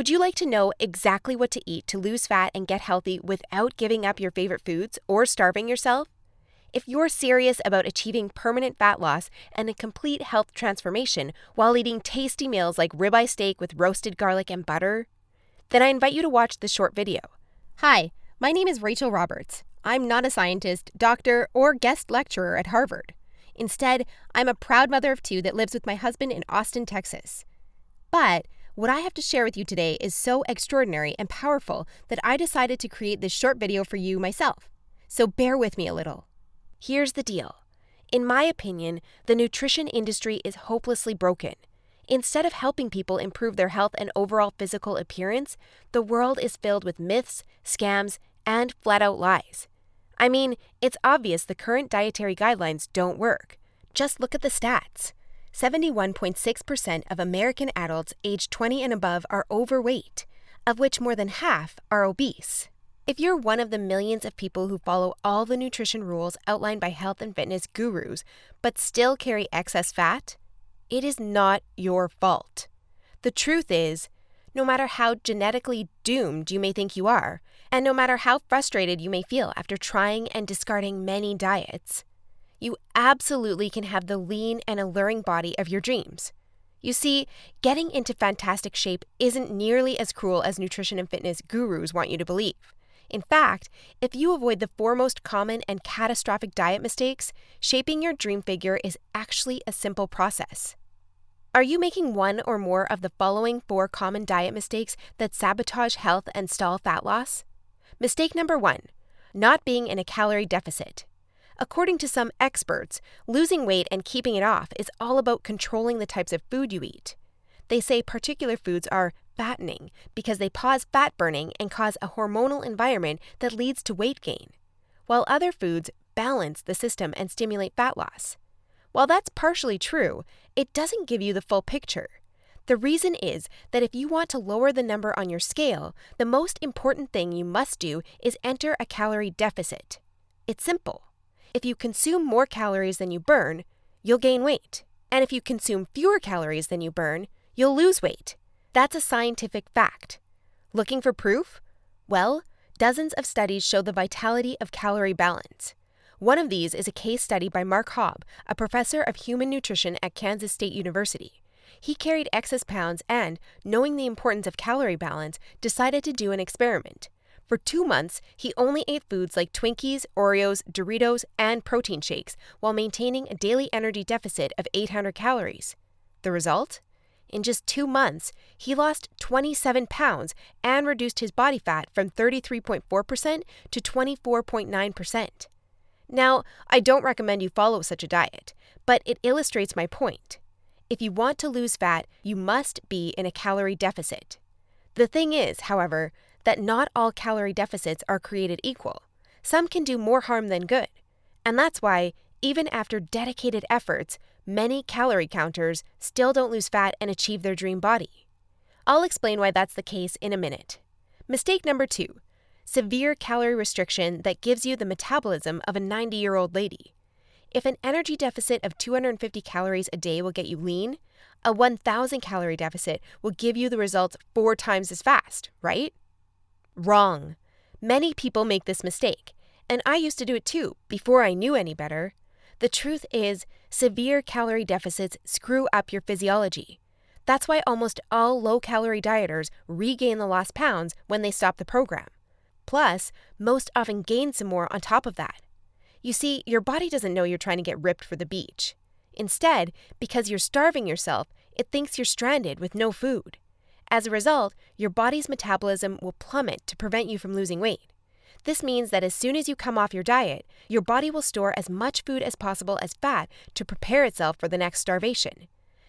Would you like to know exactly what to eat to lose fat and get healthy without giving up your favorite foods or starving yourself? If you're serious about achieving permanent fat loss and a complete health transformation while eating tasty meals like ribeye steak with roasted garlic and butter, then I invite you to watch this short video. Hi, my name is Rachel Roberts. I'm not a scientist, doctor, or guest lecturer at Harvard. Instead, I'm a proud mother of two that lives with my husband in Austin, Texas. But what I have to share with you today is so extraordinary and powerful that I decided to create this short video for you myself. So bear with me a little. Here's the deal. In my opinion, the nutrition industry is hopelessly broken. Instead of helping people improve their health and overall physical appearance, the world is filled with myths, scams, and flat-out lies. I mean, it's obvious the current dietary guidelines don't work. Just look at the stats. 71.6% of American adults aged 20 and above are overweight, of which more than half are obese. If you're one of the millions of people who follow all the nutrition rules outlined by health and fitness gurus, but still carry excess fat, it is not your fault. The truth is, no matter how genetically doomed you may think you are, and no matter how frustrated you may feel after trying and discarding many diets, you absolutely can have the lean and alluring body of your dreams. You see, getting into fantastic shape isn't nearly as cruel as nutrition and fitness gurus want you to believe. In fact, if you avoid the four most common and catastrophic diet mistakes, shaping your dream figure is actually a simple process. Are you making one or more of the following four common diet mistakes that sabotage health and stall fat loss? Mistake number 1, not being in a calorie deficit. According to some experts, losing weight and keeping it off is all about controlling the types of food you eat. They say particular foods are fattening because they pause fat burning and cause a hormonal environment that leads to weight gain, while other foods balance the system and stimulate fat loss. While that's partially true, it doesn't give you the full picture. The reason is that if you want to lower the number on your scale, the most important thing you must do is enter a calorie deficit. It's simple. If you consume more calories than you burn, you'll gain weight. And if you consume fewer calories than you burn, you'll lose weight. That's a scientific fact. Looking for proof? Well, dozens of studies show the vitality of calorie balance. One of these is a case study by Mark Hobb, a professor of human nutrition at Kansas State University. He carried excess pounds and, knowing the importance of calorie balance, decided to do an experiment. For 2 months, he only ate foods like Twinkies, Oreos, Doritos, and protein shakes while maintaining a daily energy deficit of 800 calories. The result? In just 2 months, he lost 27 pounds and reduced his body fat from 33.4% to 24.9%. Now, I don't recommend you follow such a diet, but it illustrates my point. If you want to lose fat, you must be in a calorie deficit. The thing is, however, that not all calorie deficits are created equal. Some can do more harm than good. And that's why, even after dedicated efforts, many calorie counters still don't lose fat and achieve their dream body. I'll explain why that's the case in a minute. Mistake number 2, severe calorie restriction that gives you the metabolism of a 90-year-old lady. If an energy deficit of 250 calories a day will get you lean, a 1,000 calorie deficit will give you the results 4 times as fast, right? Wrong. Many people make this mistake, and I used to do it too, before I knew any better. The truth is, severe calorie deficits screw up your physiology. That's why almost all low-calorie dieters regain the lost pounds when they stop the program. Plus, most often gain some more on top of that. You see, your body doesn't know you're trying to get ripped for the beach. Instead, because you're starving yourself, it thinks you're stranded with no food. As a result, your body's metabolism will plummet to prevent you from losing weight. This means that as soon as you come off your diet, your body will store as much food as possible as fat to prepare itself for the next starvation.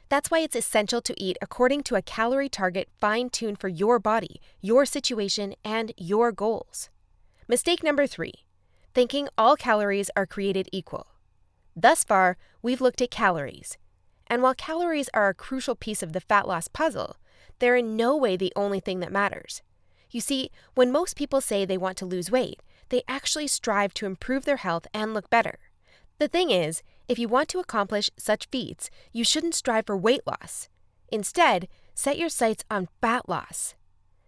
That's why it's essential to eat according to a calorie target fine-tuned for your body, your situation, and your goals. Mistake number 3, thinking all calories are created equal. Thus far, we've looked at calories. And while calories are a crucial piece of the fat loss puzzle, they're in no way the only thing that matters. You see, when most people say they want to lose weight, they actually strive to improve their health and look better. The thing is, if you want to accomplish such feats, you shouldn't strive for weight loss. Instead, set your sights on fat loss.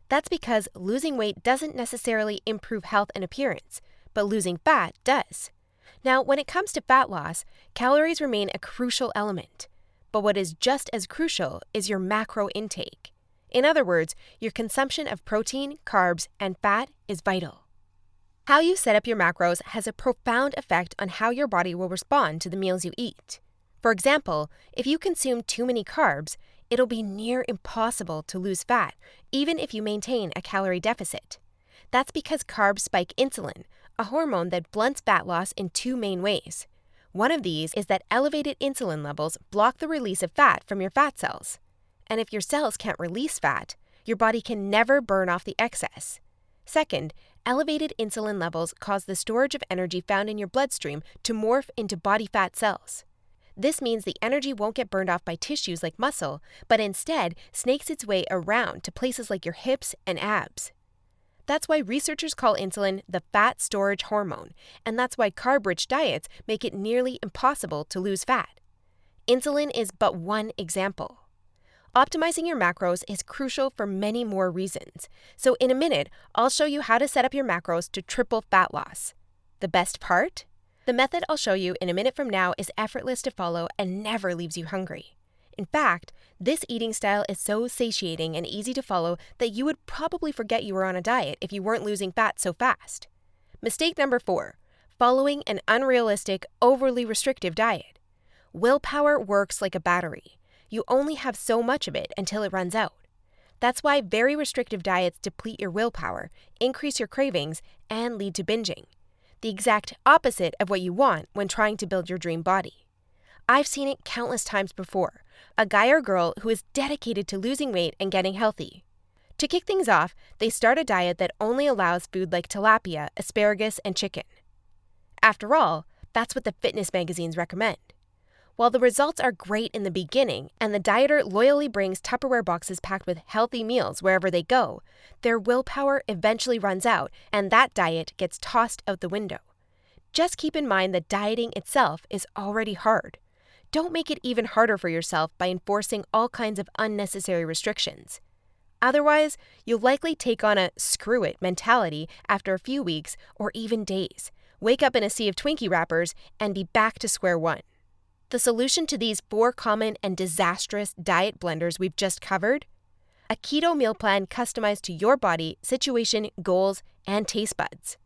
That's because losing weight doesn't necessarily improve health and appearance, but losing fat does. Now, when it comes to fat loss, calories remain a crucial element. But what is just as crucial is your macro intake. In other words, your consumption of protein, carbs, and fat is vital. How you set up your macros has a profound effect on how your body will respond to the meals you eat. For example, if you consume too many carbs, it'll be near impossible to lose fat, even if you maintain a calorie deficit. That's because carbs spike insulin, a hormone that blunts fat loss in two main ways. One of these is that elevated insulin levels block the release of fat from your fat cells. And if your cells can't release fat, your body can never burn off the excess. Second, elevated insulin levels cause the storage of energy found in your bloodstream to morph into body fat cells. This means the energy won't get burned off by tissues like muscle, but instead snakes its way around to places like your hips and abs. That's why researchers call insulin the fat storage hormone, and that's why carb-rich diets make it nearly impossible to lose fat. Insulin is but one example. Optimizing your macros is crucial for many more reasons. So in a minute, I'll show you how to set up your macros to triple fat loss. The best part? The method I'll show you in a minute from now is effortless to follow and never leaves you hungry. In fact, this eating style is so satiating and easy to follow that you would probably forget you were on a diet if you weren't losing fat so fast. Mistake number 4, following an unrealistic, overly restrictive diet. Willpower works like a battery. You only have so much of it until it runs out. That's why very restrictive diets deplete your willpower, increase your cravings, and lead to binging. The exact opposite of what you want when trying to build your dream body. I've seen it countless times before. A guy or girl who is dedicated to losing weight and getting healthy. To kick things off, they start a diet that only allows food like tilapia, asparagus, and chicken. After all, that's what the fitness magazines recommend. While the results are great in the beginning, and the dieter loyally brings Tupperware boxes packed with healthy meals wherever they go, their willpower eventually runs out, and that diet gets tossed out the window. Just keep in mind that dieting itself is already hard. Don't make it even harder for yourself by enforcing all kinds of unnecessary restrictions. Otherwise, you'll likely take on a screw it mentality after a few weeks or even days, wake up in a sea of Twinkie wrappers, and be back to square one. The solution to these 4 common and disastrous diet blunders we've just covered? A keto meal plan customized to your body, situation, goals, and taste buds.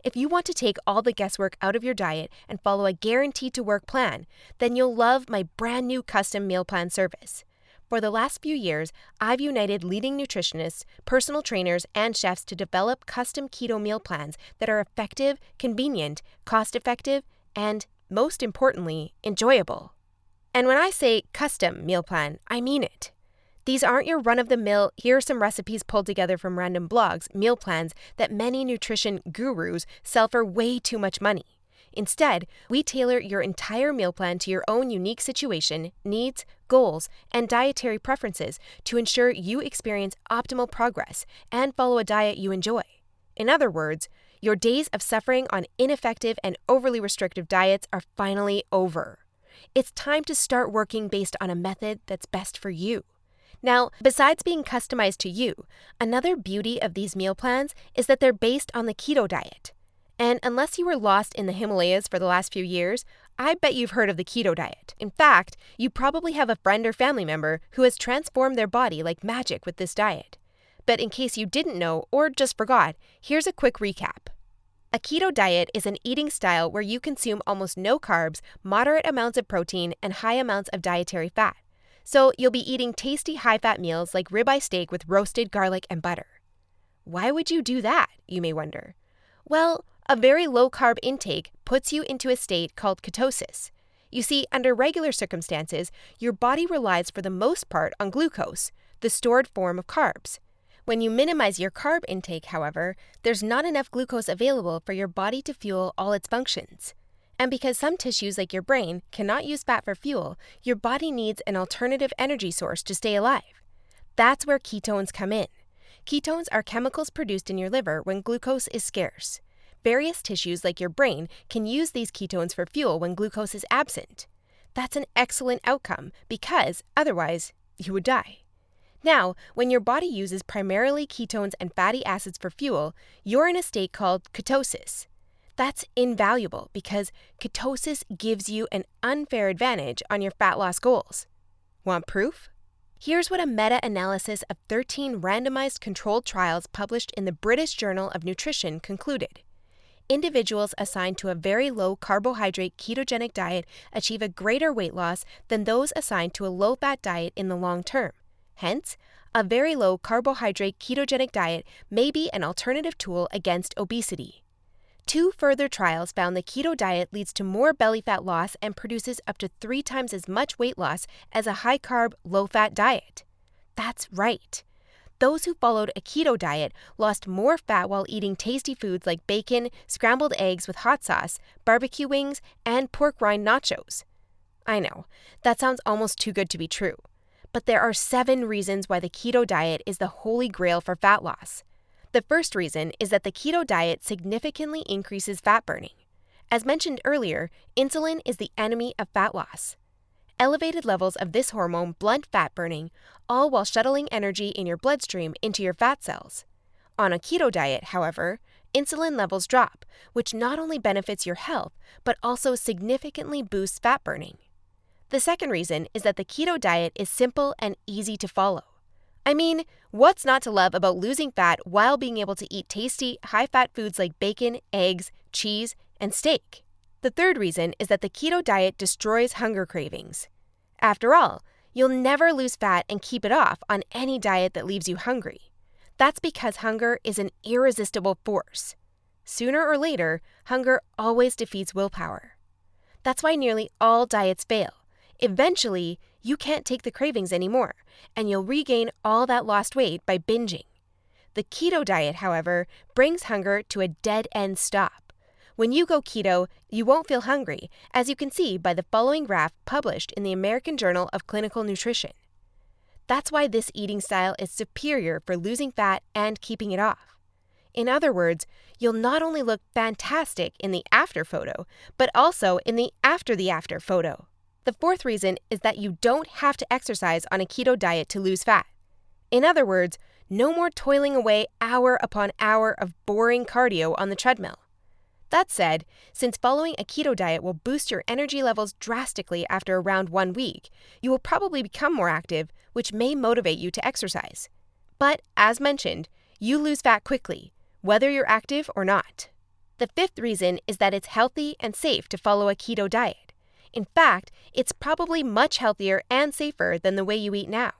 If you want to take all the guesswork out of your diet and follow a guaranteed-to-work plan, then you'll love my brand new custom meal plan service. For the last few years, I've united leading nutritionists, personal trainers, and chefs to develop custom keto meal plans that are effective, convenient, cost-effective, and most importantly, enjoyable. And when I say custom meal plan, I mean it. These aren't your run-of-the-mill, here are some recipes pulled together from random blogs, meal plans that many nutrition gurus sell for way too much money. Instead, we tailor your entire meal plan to your own unique situation, needs, goals, and dietary preferences to ensure you experience optimal progress and follow a diet you enjoy. In other words, your days of suffering on ineffective and overly restrictive diets are finally over. It's time to start working based on a method that's best for you. Now, besides being customized to you, another beauty of these meal plans is that they're based on the keto diet. And unless you were lost in the Himalayas for the last few years, I bet you've heard of the keto diet. In fact, you probably have a friend or family member who has transformed their body like magic with this diet. But in case you didn't know or just forgot, here's a quick recap. A keto diet is an eating style where you consume almost no carbs, moderate amounts of protein, and high amounts of dietary fat. So you'll be eating tasty high-fat meals like ribeye steak with roasted garlic and butter. Why would you do that, you may wonder? Well, a very low-carb intake puts you into a state called ketosis. You see, under regular circumstances, your body relies for the most part on glucose, the stored form of carbs. When you minimize your carb intake, however, there's not enough glucose available for your body to fuel all its functions. And because some tissues like your brain cannot use fat for fuel, your body needs an alternative energy source to stay alive. That's where ketones come in. Ketones are chemicals produced in your liver when glucose is scarce. Various tissues like your brain can use these ketones for fuel when glucose is absent. That's an excellent outcome because otherwise you would die. Now, when your body uses primarily ketones and fatty acids for fuel, you're in a state called ketosis. That's invaluable because ketosis gives you an unfair advantage on your fat loss goals. Want proof? Here's what a meta-analysis of 13 randomized controlled trials published in the British Journal of Nutrition concluded. Individuals assigned to a very low carbohydrate ketogenic diet achieve a greater weight loss than those assigned to a low-fat diet in the long term. Hence, a very low carbohydrate ketogenic diet may be an alternative tool against obesity. 2 further trials found the keto diet leads to more belly fat loss and produces up to 3 times as much weight loss as a high-carb, low-fat diet. That's right. Those who followed a keto diet lost more fat while eating tasty foods like bacon, scrambled eggs with hot sauce, barbecue wings, and pork rind nachos. I know, that sounds almost too good to be true. But there are 7 reasons why the keto diet is the holy grail for fat loss. The first reason is that the keto diet significantly increases fat burning. As mentioned earlier, insulin is the enemy of fat loss. Elevated levels of this hormone blunt fat burning, all while shuttling energy in your bloodstream into your fat cells. On a keto diet, however, insulin levels drop, which not only benefits your health, but also significantly boosts fat burning. The second reason is that the keto diet is simple and easy to follow. I mean, what's not to love about losing fat while being able to eat tasty, high-fat foods like bacon, eggs, cheese, and steak? The third reason is that the keto diet destroys hunger cravings. After all, you'll never lose fat and keep it off on any diet that leaves you hungry. That's because hunger is an irresistible force. Sooner or later, hunger always defeats willpower. That's why nearly all diets fail. Eventually, you can't take the cravings anymore, and you'll regain all that lost weight by binging. The keto diet, however, brings hunger to a dead-end stop. When you go keto, you won't feel hungry, as you can see by the following graph published in the American Journal of Clinical Nutrition. That's why this eating style is superior for losing fat and keeping it off. In other words, you'll not only look fantastic in the after photo, but also in the after photo. The fourth reason is that you don't have to exercise on a keto diet to lose fat. In other words, no more toiling away hour upon hour of boring cardio on the treadmill. That said, since following a keto diet will boost your energy levels drastically after around 1 week, you will probably become more active, which may motivate you to exercise. But, as mentioned, you lose fat quickly, whether you're active or not. The fifth reason is that it's healthy and safe to follow a keto diet. In fact, it's probably much healthier and safer than the way you eat now.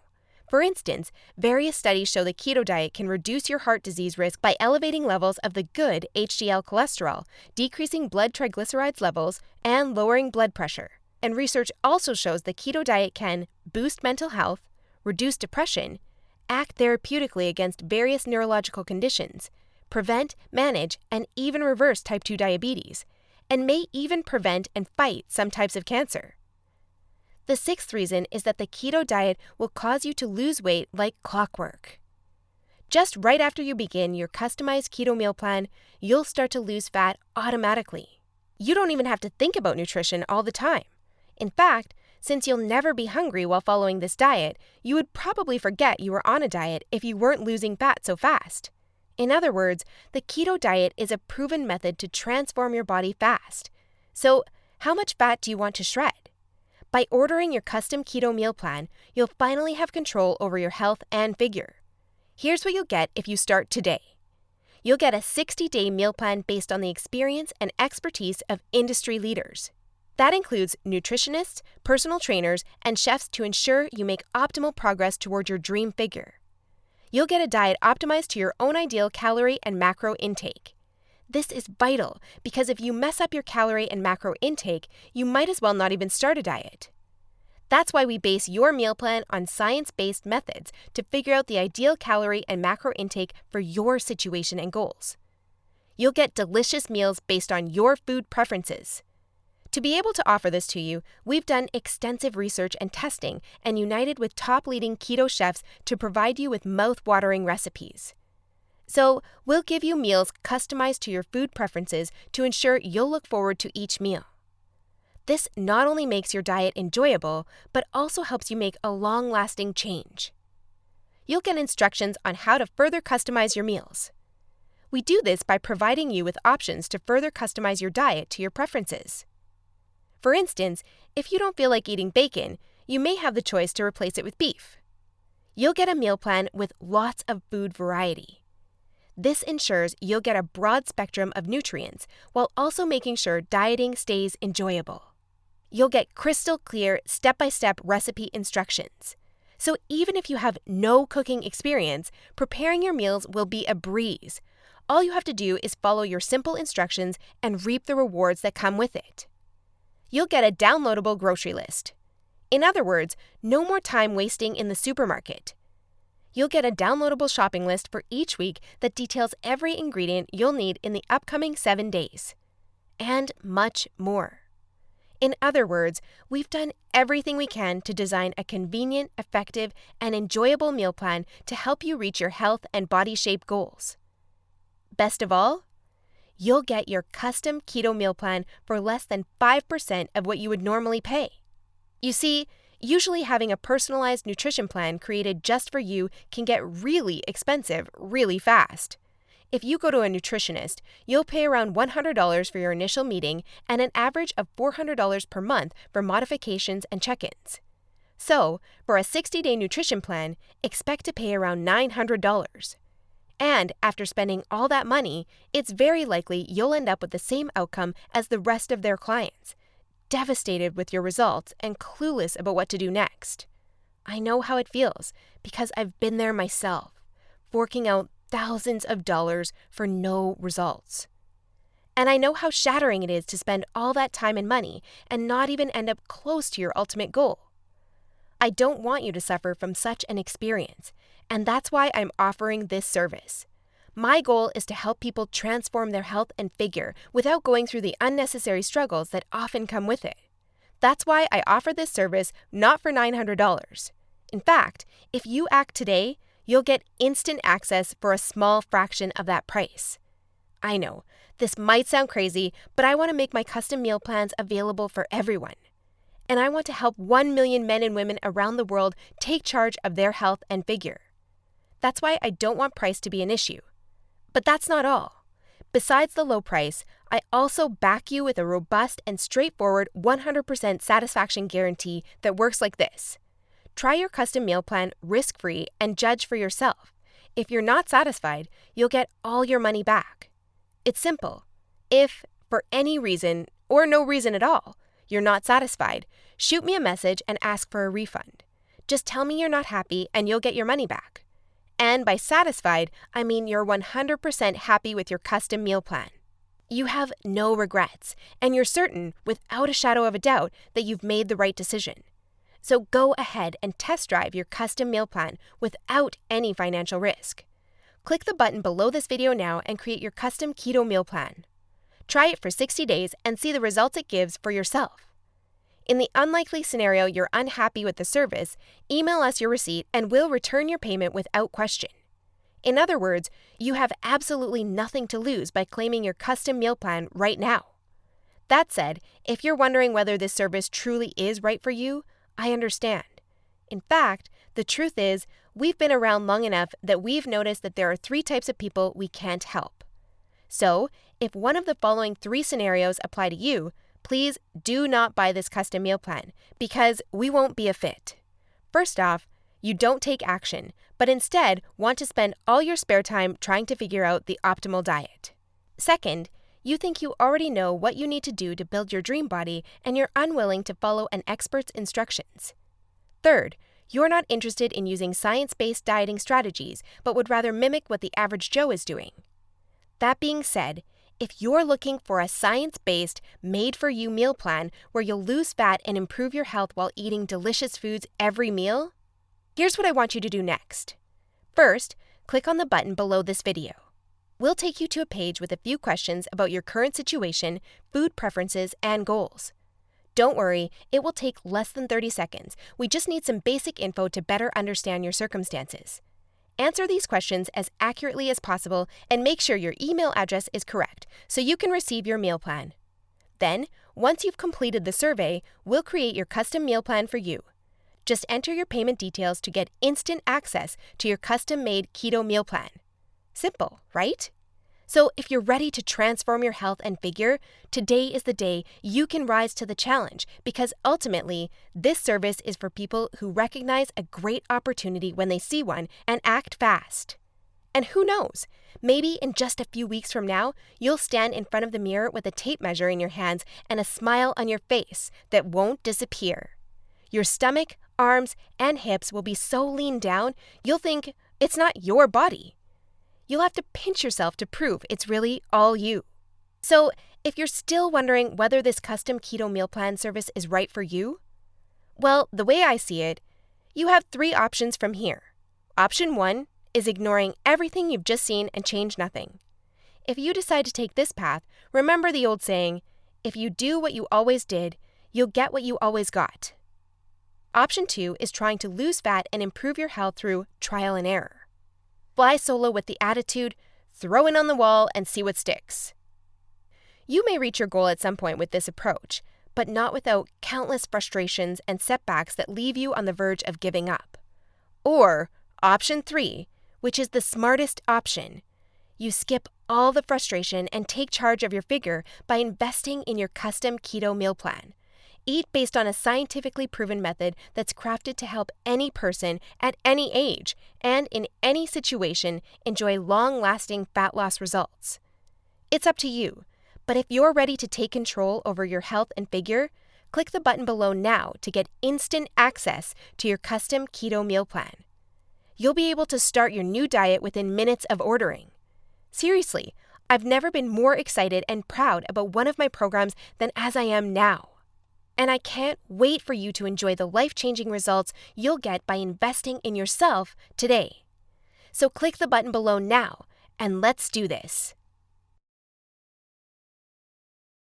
For instance, various studies show the keto diet can reduce your heart disease risk by elevating levels of the good HDL cholesterol, decreasing blood triglycerides levels, and lowering blood pressure. And research also shows the keto diet can boost mental health, reduce depression, act therapeutically against various neurological conditions, prevent, manage, and even reverse type 2 diabetes, and may even prevent and fight some types of cancer. The sixth reason is that the keto diet will cause you to lose weight like clockwork. Just right after you begin your customized keto meal plan, you'll start to lose fat automatically. You don't even have to think about nutrition all the time. In fact, since you'll never be hungry while following this diet, you would probably forget you were on a diet if you weren't losing fat so fast. In other words, the keto diet is a proven method to transform your body fast. So, how much fat do you want to shred? By ordering your custom keto meal plan, you'll finally have control over your health and figure. Here's what you'll get if you start today. You'll get a 60-day meal plan based on the experience and expertise of industry leaders. That includes nutritionists, personal trainers, and chefs to ensure you make optimal progress toward your dream figure. You'll get a diet optimized to your own ideal calorie and macro intake. This is vital because if you mess up your calorie and macro intake, you might as well not even start a diet. That's why we base your meal plan on science-based methods to figure out the ideal calorie and macro intake for your situation and goals. You'll get delicious meals based on your food preferences. To be able to offer this to you, we've done extensive research and testing and united with top leading keto chefs to provide you with mouth-watering recipes. So, we'll give you meals customized to your food preferences to ensure you'll look forward to each meal. This not only makes your diet enjoyable, but also helps you make a long-lasting change. You'll get instructions on how to further customize your meals. We do this by providing you with options to further customize your diet to your preferences. For instance, if you don't feel like eating bacon, you may have the choice to replace it with beef. You'll get a meal plan with lots of food variety. This ensures you'll get a broad spectrum of nutrients while also making sure dieting stays enjoyable. You'll get crystal clear step-by-step recipe instructions. So even if you have no cooking experience, preparing your meals will be a breeze. All you have to do is follow your simple instructions and reap the rewards that come with it. You'll get a downloadable grocery list. In other words, no more time wasting in the supermarket. You'll get a downloadable shopping list for each week that details every ingredient you'll need in the upcoming 7 days. And much more. In other words, we've done everything we can to design a convenient, effective, and enjoyable meal plan to help you reach your health and body shape goals. Best of all, you'll get your custom keto meal plan for less than 5% of what you would normally pay. You see, usually having a personalized nutrition plan created just for you can get really expensive really fast. If you go to a nutritionist, you'll pay around $100 for your initial meeting and an average of $400 per month for modifications and check-ins. So, for a 60-day nutrition plan, expect to pay around $900. And after spending all that money, it's very likely you'll end up with the same outcome as the rest of their clients, devastated with your results and clueless about what to do next. I know how it feels because I've been there myself, forking out thousands of dollars for no results. And I know how shattering it is to spend all that time and money and not even end up close to your ultimate goal. I don't want you to suffer from such an experience, and that's why I'm offering this service. My goal is to help people transform their health and figure without going through the unnecessary struggles that often come with it. That's why I offer this service not for $900. In fact, if you act today, you'll get instant access for a small fraction of that price. I know, this might sound crazy, but I want to make my custom meal plans available for everyone. And I want to help 1 million men and women around the world take charge of their health and figure. That's why I don't want price to be an issue. But that's not all. Besides the low price, I also back you with a robust and straightforward 100% satisfaction guarantee that works like this. Try your custom meal plan risk-free and judge for yourself. If you're not satisfied, you'll get all your money back. It's simple. If, for any reason, or no reason at all, you're not satisfied, shoot me a message and ask for a refund. Just tell me you're not happy and you'll get your money back. And by satisfied, I mean you're 100% happy with your custom meal plan. You have no regrets, and you're certain, without a shadow of a doubt, that you've made the right decision. So go ahead and test drive your custom meal plan without any financial risk. Click the button below this video now and create your custom keto meal plan. Try it for 60 days and see the results it gives for yourself. In the unlikely scenario you're unhappy with the service, email us your receipt and we'll return your payment without question. In other words, you have absolutely nothing to lose by claiming your custom meal plan right now. That said, if you're wondering whether this service truly is right for you, I understand. In fact, the truth is, we've been around long enough that we've noticed that there are 3 types of people we can't help. So, if one of the following 3 scenarios apply to you, please do not buy this custom meal plan because we won't be a fit. First off, you don't take action, but instead want to spend all your spare time trying to figure out the optimal diet. Second, you think you already know what you need to do to build your dream body and you're unwilling to follow an expert's instructions. Third, you're not interested in using science-based dieting strategies, but would rather mimic what the average Joe is doing. That being said, if you're looking for a science-based, made-for-you meal plan where you'll lose fat and improve your health while eating delicious foods every meal, here's what I want you to do next. First, click on the button below this video. We'll take you to a page with a few questions about your current situation, food preferences, and goals. Don't worry, it will take less than 30 seconds. We just need some basic info to better understand your circumstances. Answer these questions as accurately as possible and make sure your email address is correct so you can receive your meal plan. Then, once you've completed the survey, we'll create your custom meal plan for you. Just enter your payment details to get instant access to your custom-made keto meal plan. Simple, right? So if you're ready to transform your health and figure, today is the day you can rise to the challenge, because ultimately, this service is for people who recognize a great opportunity when they see one and act fast. And who knows, maybe in just a few weeks from now, you'll stand in front of the mirror with a tape measure in your hands and a smile on your face that won't disappear. Your stomach, arms, and hips will be so lean down, you'll think it's not your body. You'll have to pinch yourself to prove it's really all you. So, if you're still wondering whether this custom keto meal plan service is right for you, well, the way I see it, you have 3 options from here. Option 1 is ignoring everything you've just seen and change nothing. If you decide to take this path, remember the old saying, if you do what you always did, you'll get what you always got. Option 2 is trying to lose fat and improve your health through trial and error. Fly solo with the attitude, throw in on the wall and see what sticks. You may reach your goal at some point with this approach, but not without countless frustrations and setbacks that leave you on the verge of giving up. Or option 3, which is the smartest option. You skip all the frustration and take charge of your figure by investing in your custom keto meal plan. Eat based on a scientifically proven method that's crafted to help any person at any age and in any situation enjoy long-lasting fat loss results. It's up to you, but if you're ready to take control over your health and figure, click the button below now to get instant access to your custom keto meal plan. You'll be able to start your new diet within minutes of ordering. Seriously, I've never been more excited and proud about one of my programs than as I am now. And I can't wait for you to enjoy the life-changing results you'll get by investing in yourself today. So click the button below now, and let's do this.